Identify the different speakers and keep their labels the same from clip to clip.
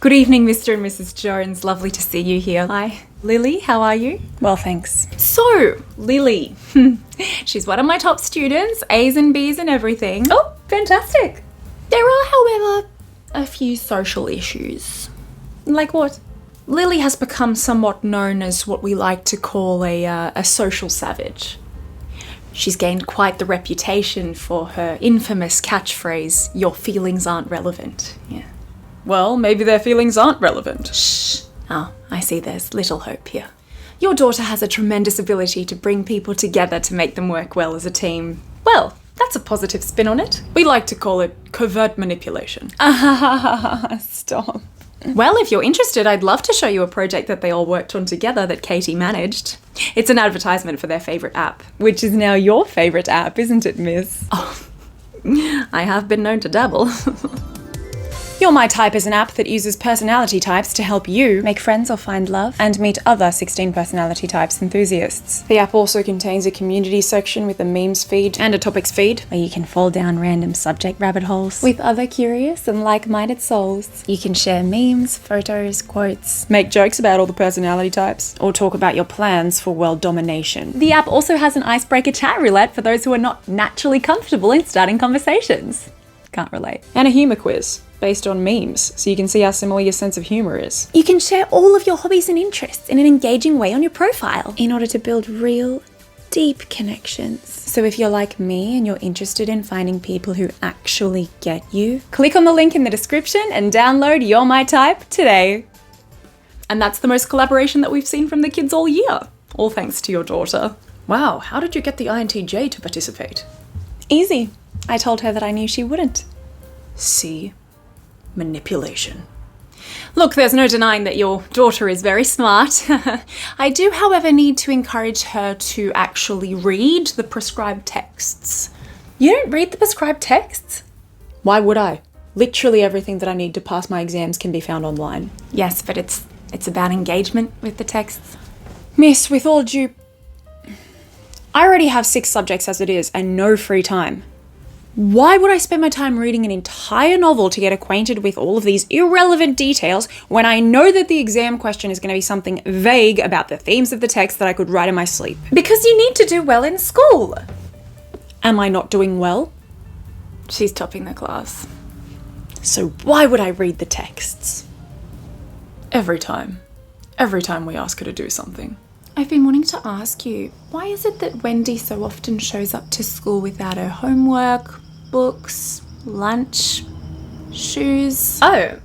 Speaker 1: Good evening, Mr. and Mrs. Jones. Lovely to see you here. Hi. Lily, how are you?
Speaker 2: Well, thanks.
Speaker 1: So, Lily. She's one of my top students, A's and B's and everything.
Speaker 2: Oh, fantastic.
Speaker 1: There are, however, a few social issues.
Speaker 2: Like what?
Speaker 1: Lily has become somewhat known as what we like to call a social savage. She's gained quite the reputation for her infamous catchphrase, "Your feelings aren't relevant." Yeah.
Speaker 2: Well, maybe their feelings aren't relevant.
Speaker 1: Shh. Oh, I see there's little hope here. Your daughter has a tremendous ability to bring people together to make them work well as a team. Well, that's a positive spin on it.
Speaker 2: We like to call it covert manipulation.
Speaker 1: Stop. Well, if you're interested, I'd love to show you a project that they all worked on together that Katie managed. It's an advertisement for their favourite app.
Speaker 2: Which is now your favourite app, isn't it, miss?
Speaker 1: Oh, I have been known to dabble.
Speaker 2: You're My Type is an app that uses personality types to help you make friends or find love and meet other 16 personality types enthusiasts. The app also contains a community section with a memes feed and a topics feed where you can fall down random subject rabbit holes with other curious and like-minded souls. You can share memes, photos, quotes, make jokes about all the personality types, or talk about your plans for world domination. The app also has an icebreaker chat roulette for those who are not naturally comfortable in starting conversations. Can't relate. And a humour quiz based on memes, so you can see how similar your sense of humour is. You can share all of your hobbies and interests in an engaging way on your profile in order to build real, deep connections. So if you're like me and you're interested in finding people who actually get you, click on the link in the description and download You're My Type today.
Speaker 1: And that's the most collaboration that we've seen from the kids all year. All thanks to your daughter.
Speaker 2: Wow, how did you get the INTJ to participate?
Speaker 1: Easy. I told her that I knew she wouldn't.
Speaker 2: See? Manipulation.
Speaker 1: Look, there's no denying that your daughter is very smart. I do, however, need to encourage her to actually read the prescribed texts.
Speaker 2: You don't read the prescribed texts? Why would I? Literally everything that I need to pass my exams can be found online.
Speaker 1: Yes, but it's about engagement with the texts.
Speaker 2: Miss, with all due... I already have 6 subjects as it is and no free time. Why would I spend my time reading an entire novel to get acquainted with all of these irrelevant details when I know that the exam question is going to be something vague about the themes of the text that I could write in my sleep?
Speaker 1: Because you need to do well in school.
Speaker 2: Am I not doing well?
Speaker 1: She's topping the class.
Speaker 2: So why would I read the texts?
Speaker 1: Every time we ask her to do something.
Speaker 2: I've been wanting to ask you, why is it that Wendy so often shows up to school without her homework, books, lunch, shoes?
Speaker 1: Oh,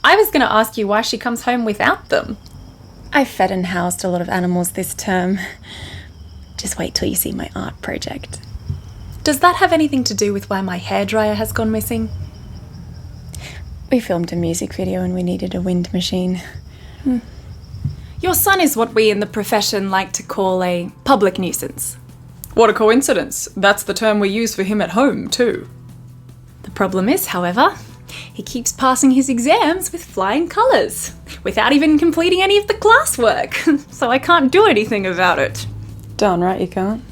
Speaker 1: I was going to ask you why she comes home without them.
Speaker 2: I fed and housed a lot of animals this term. Just wait till you see my art project.
Speaker 1: Does that have anything to do with why my hairdryer has gone missing?
Speaker 2: We filmed a music video and we needed a wind machine.
Speaker 1: Your son is what we in the profession like to call a public nuisance.
Speaker 2: What a coincidence. That's the term we use for him at home, too.
Speaker 1: The problem is, however, he keeps passing his exams with flying colours, without even completing any of the classwork, so I can't do anything about it.
Speaker 2: Darn right you can't.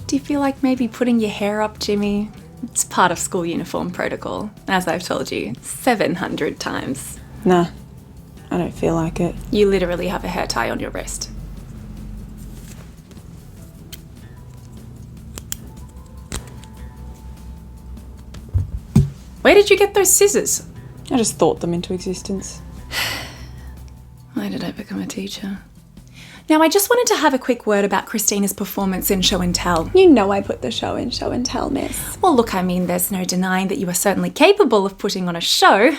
Speaker 1: Do you feel like maybe putting your hair up, Jimmy? It's part of school uniform protocol, as I've told you 700 times.
Speaker 2: Nah. I don't feel like it.
Speaker 1: You literally have a hair tie on your wrist.
Speaker 2: Where did you get those scissors? I just thought them into existence.
Speaker 1: Why did I become a teacher? Now, I just wanted to have a quick word about Christina's performance in Show and Tell.
Speaker 2: You know I put the show in Show and Tell, miss.
Speaker 1: Well, look, I mean, there's no denying that you are certainly capable of putting on a show.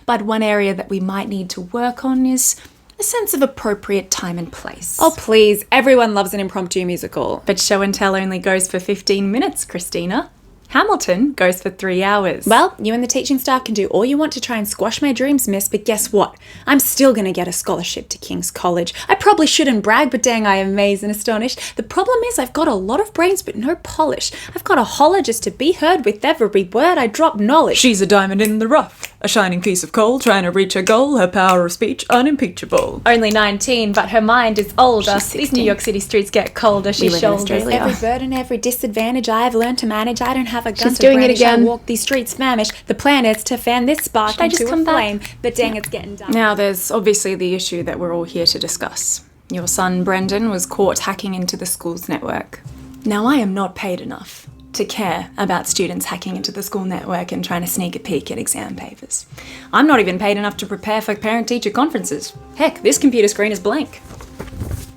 Speaker 1: But one area that we might need to work on is a sense of appropriate time and place.
Speaker 2: Oh, please. Everyone loves an impromptu musical.
Speaker 1: But Show and Tell only goes for 15 minutes, Christina. Hamilton goes for 3 hours.
Speaker 2: Well, you and the teaching staff can do all you want to try and squash my dreams, miss, but guess what? I'm still going to get a scholarship to King's College. I probably shouldn't brag, but dang, I amaze and astonish. The problem is I've got a lot of brains, but no polish. I've got a holler just to be heard with every word I drop knowledge.
Speaker 1: She's a diamond in the rough,
Speaker 3: A shining piece of coal, trying to reach her goal, her power of speech unimpeachable.
Speaker 2: Only 19, but her mind is older.
Speaker 1: She's 16.
Speaker 2: These New York City streets get colder. She
Speaker 1: live in
Speaker 2: shoulders
Speaker 1: Australia.
Speaker 2: every burden, every disadvantage I've learned to manage. I don't have a gun
Speaker 1: She's
Speaker 2: to
Speaker 1: doing it
Speaker 2: brandish.
Speaker 1: again.
Speaker 2: I walk these streets famished. The plan is to fan this spark
Speaker 1: Should I just
Speaker 2: into
Speaker 1: come
Speaker 2: a
Speaker 1: back?
Speaker 2: flame. But dang, it's getting dark.
Speaker 1: Now, there's obviously the issue that we're all here to discuss. Your son, Brendan, was caught hacking into the school's network. Now, I am not paid enough to care about students hacking into the school network and trying to sneak a peek at exam papers. I'm not even paid enough to prepare for parent-teacher conferences. Heck, this computer screen is blank.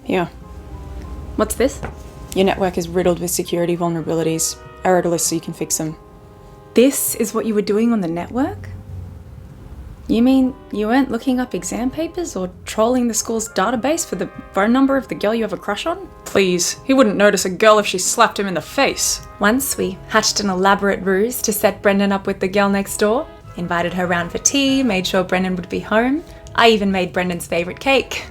Speaker 2: Here.
Speaker 1: What's this?
Speaker 2: Your network is riddled with security vulnerabilities. I wrote a list so you can fix them.
Speaker 1: This is what you were doing on the network? You mean you weren't looking up exam papers or trolling the school's database for the phone number of the girl you have a crush on?
Speaker 3: Please, he wouldn't notice a girl if she slapped him in the face.
Speaker 1: Once we hatched an elaborate ruse to set Brendan up with the girl next door, invited her round for tea, made sure Brendan would be home. I even made Brendan's favourite cake.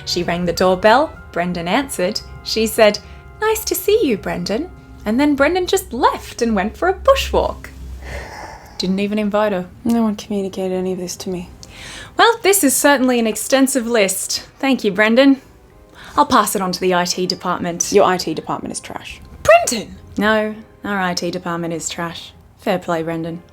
Speaker 1: She rang the doorbell, Brendan answered. She said, "Nice to see you, Brendan." And then Brendan just left and went for a bushwalk. Didn't even invite her.
Speaker 2: No one communicated any of this to me.
Speaker 1: Well, this is certainly an extensive list. Thank you, Brendan. I'll pass it on to the IT department.
Speaker 2: Your IT department is trash.
Speaker 3: Brendan!
Speaker 1: No, our IT department is trash. Fair play, Brendan.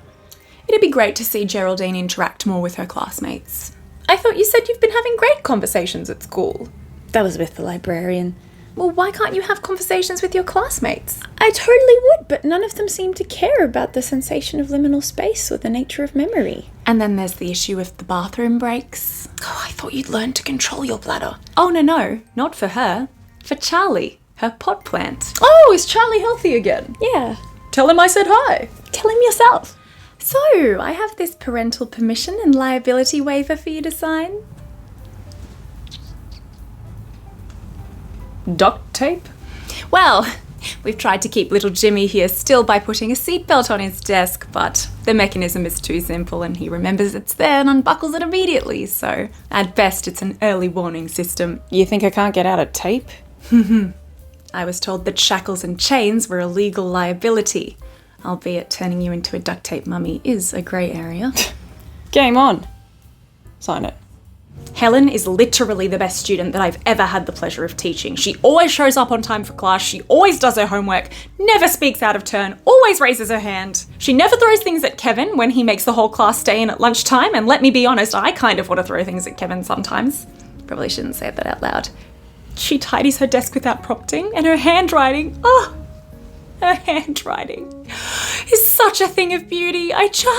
Speaker 1: It'd be great to see Geraldine interact more with her classmates. I thought you said you've been having great conversations at school.
Speaker 2: That was with the librarian.
Speaker 1: Well, why can't you have conversations with your classmates?
Speaker 2: I totally would, but none of them seem to care about the sensation of liminal space or the nature of memory.
Speaker 1: And then there's the issue of the bathroom breaks. Oh, I thought you'd learn to control your bladder. Oh, no, not for her. For Charlie, her pot plant.
Speaker 3: Oh, is Charlie healthy again?
Speaker 2: Yeah.
Speaker 3: Tell him I said hi.
Speaker 2: Tell him yourself.
Speaker 1: So, I have this parental permission and liability waiver for you to sign.
Speaker 3: Duct tape?
Speaker 1: Well, we've tried to keep little Jimmy here still by putting a seatbelt on his desk, but the mechanism is too simple and he remembers it's there and unbuckles it immediately, so at best it's an early warning system.
Speaker 2: You think I can't get out of tape?
Speaker 1: I was told that shackles and chains were a legal liability, albeit turning you into a duct tape mummy is a grey area.
Speaker 2: Game on. Sign it.
Speaker 1: Helen is literally the best student that I've ever had the pleasure of teaching. She always shows up on time for class, she always does her homework, never speaks out of turn, always raises her hand. She never throws things at Kevin when he makes the whole class stay in at lunchtime, and let me be honest, I kind of want to throw things at Kevin sometimes. Probably shouldn't say that out loud. She tidies her desk without prompting, and her handwriting, her handwriting is such a thing of beauty. I'm so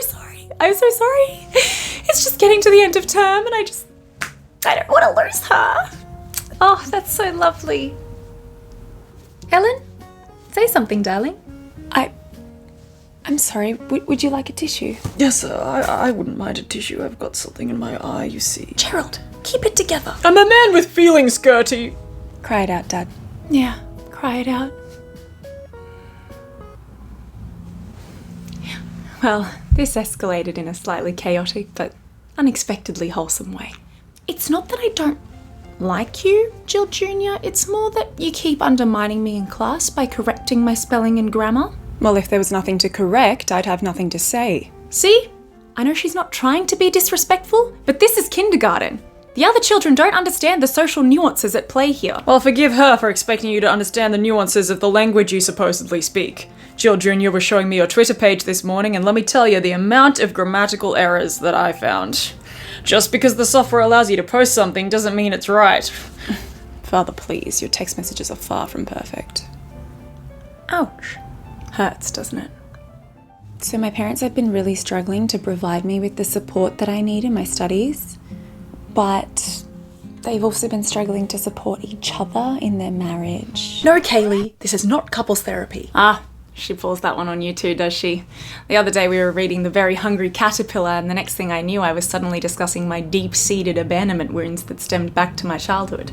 Speaker 1: sorry. I'm so sorry. It's just getting to the end of term and I don't want to lose her. Oh, that's so lovely. Helen, say something, darling.
Speaker 2: I'm sorry, would you like a tissue?
Speaker 3: Yes, I wouldn't mind a tissue. I've got something in my eye, you see.
Speaker 1: Gerald, keep it together.
Speaker 3: I'm a man with feelings, Gertie.
Speaker 2: Cry it out, Dad.
Speaker 1: Yeah, cry it out. Well, this escalated in a slightly chaotic but unexpectedly wholesome way. It's not that I don't like you, Jill Jr., it's more that you keep undermining me in class by correcting my spelling and grammar.
Speaker 2: Well, if there was nothing to correct, I'd have nothing to say.
Speaker 1: See? I know she's not trying to be disrespectful, but this is kindergarten. The other children don't understand the social nuances at play here.
Speaker 3: Well, forgive her for expecting you to understand the nuances of the language you supposedly speak. Jill Jr. was showing me your Twitter page this morning, and let me tell you the amount of grammatical errors that I found. Just because the software allows you to post something doesn't mean it's right.
Speaker 2: Father, please, your text messages are far from perfect.
Speaker 1: Ouch. Hurts, doesn't it?
Speaker 2: So my parents have been really struggling to provide me with the support that I need in my studies, but they've also been struggling to support each other in their marriage.
Speaker 1: No, Kaylee, this is not couples therapy. She pulls that one on you too, does she? The other day we were reading The Very Hungry Caterpillar, and the next thing I knew I was suddenly discussing my deep-seated abandonment wounds that stemmed back to my childhood.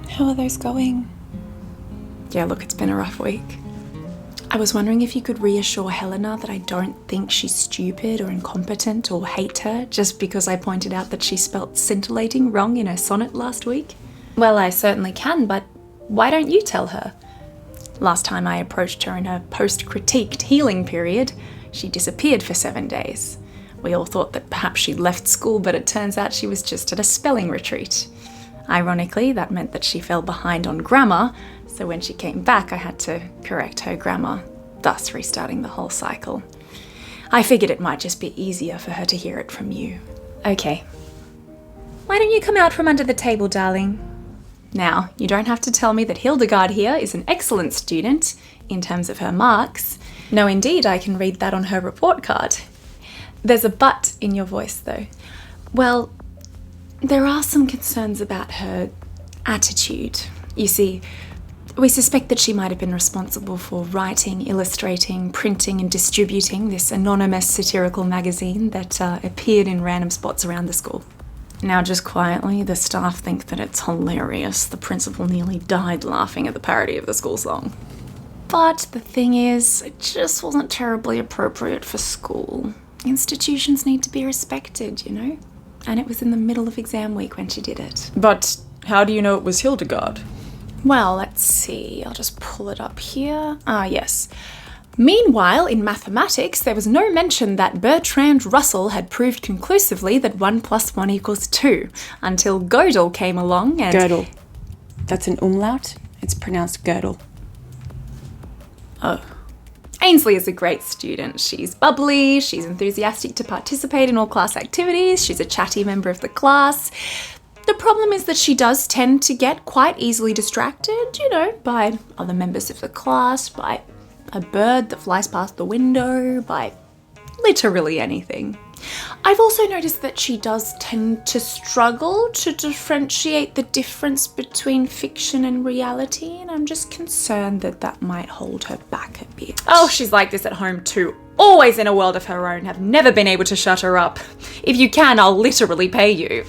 Speaker 2: How are those going?
Speaker 1: Yeah, look, it's been a rough week. I was wondering if you could reassure Helena that I don't think she's stupid or incompetent or hate her just because I pointed out that she spelt scintillating wrong in her sonnet last week. Well, I certainly can, but why don't you tell her? Last time I approached her in her post-critiqued healing period, She disappeared for 7 days. We all thought that perhaps she'd left school, but it turns out she was just at a spelling retreat. Ironically, that meant that she fell behind on grammar, so when she came back I had to correct her grammar, thus restarting the whole cycle. I figured it might just be easier for her to hear it from you. Okay. Why don't you come out from under the table, darling? Now, you don't have to tell me that Hildegard here is an excellent student in terms of her marks. No, indeed, I can read that on her report card. There's a but in your voice, though. Well, there are some concerns about her attitude. You see, we suspect that she might have been responsible for writing, illustrating, printing and distributing this anonymous satirical magazine that appeared in random spots around the school. Now, just quietly, the staff think that it's hilarious. The principal nearly died laughing at the parody of the school song. But the thing is, it just wasn't terribly appropriate for school. Institutions need to be respected, you know? And it was in the middle of exam week when she did it.
Speaker 3: But how do you know it was Hildegard?
Speaker 1: Well, let's see. I'll just pull it up here. Ah, yes. Meanwhile, in mathematics, there was no mention that Bertrand Russell had proved conclusively that 1 + 1 = 2, until Gödel came along and...
Speaker 2: Gödel. That's an umlaut. It's pronounced Gödel.
Speaker 1: Oh. Ainsley is a great student. She's bubbly, she's enthusiastic to participate in all class activities, she's a chatty member of the class. The problem is that she does tend to get quite easily distracted, you know, by other members of the class, by a bird that flies past the window, by literally anything. I've also noticed that she does tend to struggle to differentiate the difference between fiction and reality, and I'm just concerned that that might hold her back a bit.
Speaker 3: Oh, she's like this at home too. Always in a world of her own. Have never been able to shut her up. If you can, I'll literally pay you.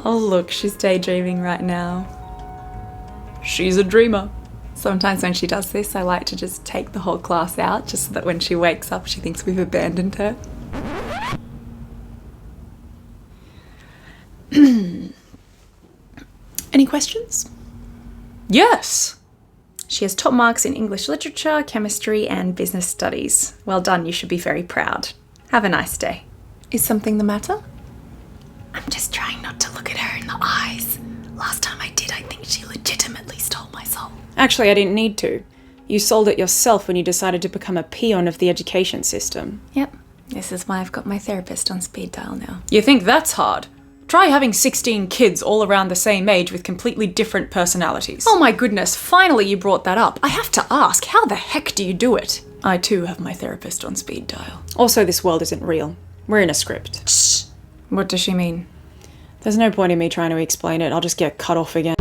Speaker 1: Oh look, she's daydreaming right now.
Speaker 3: She's a dreamer.
Speaker 1: Sometimes when she does this, I like to just take the whole class out, just so that when she wakes up, she thinks we've abandoned her. Any questions?
Speaker 3: Yes.
Speaker 1: She has top marks in English literature, chemistry, and business studies. Well done, you should be very proud. Have a nice day. Is something the matter? I'm just trying not to look at her in the eyes. Last time I did, I think she legitimately stole my soul.
Speaker 2: Actually, I didn't need to. You sold it yourself when you decided to become a peon of the education system.
Speaker 1: Yep, this is why I've got my therapist on speed dial now.
Speaker 3: You think that's hard? Try having 16 kids all around the same age with completely different personalities.
Speaker 1: Oh my goodness, finally you brought that up. I have to ask, how the heck do you do it?
Speaker 3: I too have my therapist on speed dial.
Speaker 2: Also, this world isn't real. We're in a script.
Speaker 1: What does she mean?
Speaker 2: There's no point in me trying to explain it. I'll just get cut off again.